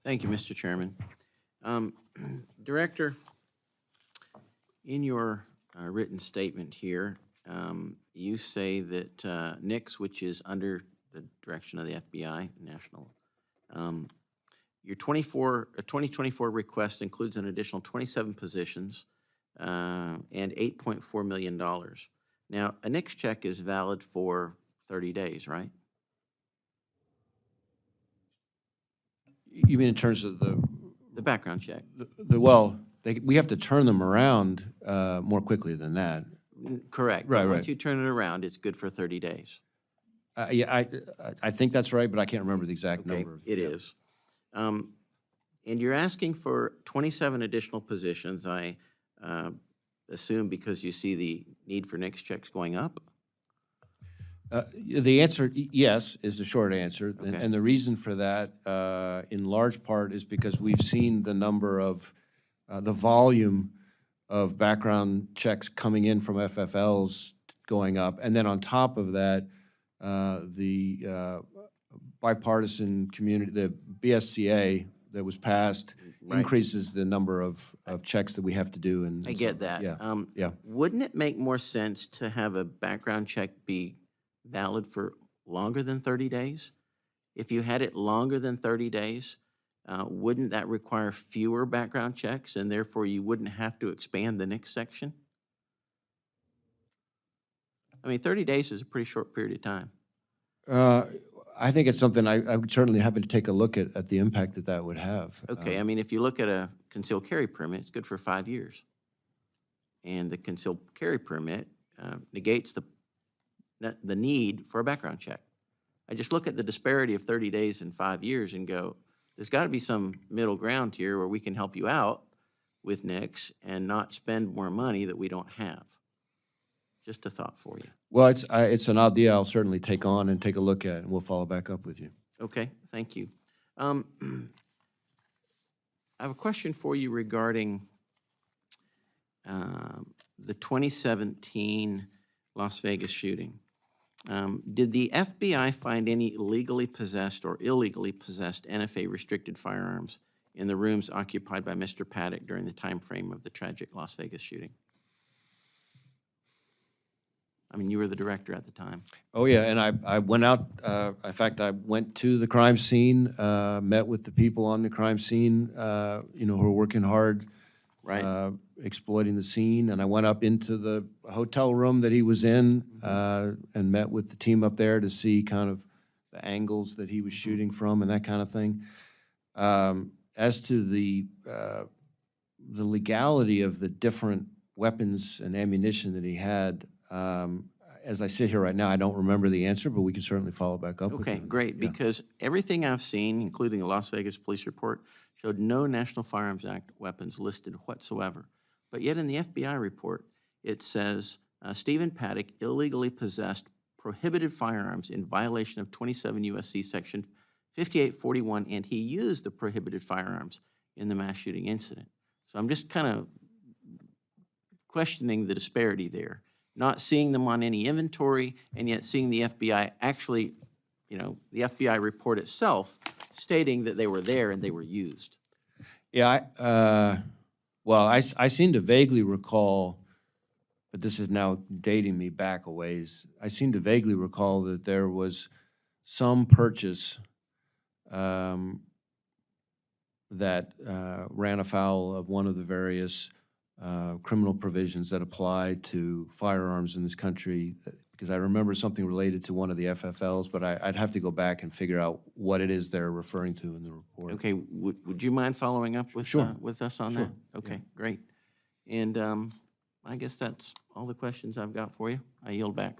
Thank you, Mr. Chairman. Director, in your written statement here, you say that NICS, which is under the direction of the FBI, National, your 2024 request includes an additional 27 positions and $8.4 million. Now, a NICS check is valid for 30 days, right? You mean in terms of The background check. well, we have to turn them around more quickly than that. Correct. Right, But right. once you turn it around, it's good for 30 days. Yeah, I think that's right, but I can't remember the exact Okay, number. it is. And you're asking for 27 additional positions, I assume because you see the need for NICS checks going up? The answer, yes, is the short answer. Okay. And the reason for that, in large part, is because we've seen the number of, the volume of background checks coming in from FFLs going up. And then on top of that, the bipartisan community, the BSCA that was passed Right. increases the number of checks that we have to do. And I get that. Yeah, yeah. Wouldn't it make more sense to have a background check be valid for longer than 30 days? If you had it longer than 30 days, wouldn't that require fewer background checks and therefore you wouldn't have to expand the NICS section? I mean, 30 days is a pretty short period of time. I think it's something I would certainly happy to take a look at the impact that that would have. Okay, I mean, if you look at a concealed carry permit, it's good for 5 years. And the concealed carry permit negates the need for a background check. I just look at the disparity of 30 days and 5 years and go, there's got to be some middle ground here where we can help you out with NICS and not spend more money that we don't have. Just a thought for you. Well, it's an idea I'll certainly take on and take a look at, and we'll follow back up with you. Okay, thank you. I have a question for you regarding the 2017 Las Vegas shooting. Did the FBI find any legally possessed or illegally possessed NFA-restricted firearms in the rooms occupied by Mr. Paddock during the time frame of the tragic Las Vegas shooting? I mean, you were the director at the time. Oh, yeah, and I went out, in fact, I went to the crime scene, met with the people on the crime scene, who are working hard, Right. exploiting the scene, and I went up into the hotel room that he was in and met with the team up there to see kind of the angles that he was shooting from and that kind of thing. As to the legality of the different weapons and ammunition that he had, as I sit here right now, I don't remember the answer, but we can certainly follow back up with you. Okay, great, Yeah. because everything I've seen, including the Las Vegas police report, showed no National Firearms Act weapons listed whatsoever. But yet in the FBI report, it says Stephen Paddock illegally possessed prohibited firearms in violation of 27 U.S.C. Section 5841, and he used the prohibited firearms in the mass shooting incident. So I'm just kind of questioning the disparity there, not seeing them on any inventory, and yet seeing the FBI actually, the FBI report itself stating that they were there and they were used. Yeah, I seem to vaguely recall, but this is now dating me back a ways. I seem to vaguely recall that there was some purchase that ran afoul of one of the various criminal provisions that apply to firearms in this country, because I remember something related to one of the FFLs, but I'd have to go back and figure out what it is they're referring to in the report. Okay, would you mind following up with, Sure. With us on Sure. that? Okay, great. And I guess that's all the questions I've got for you. I yield back.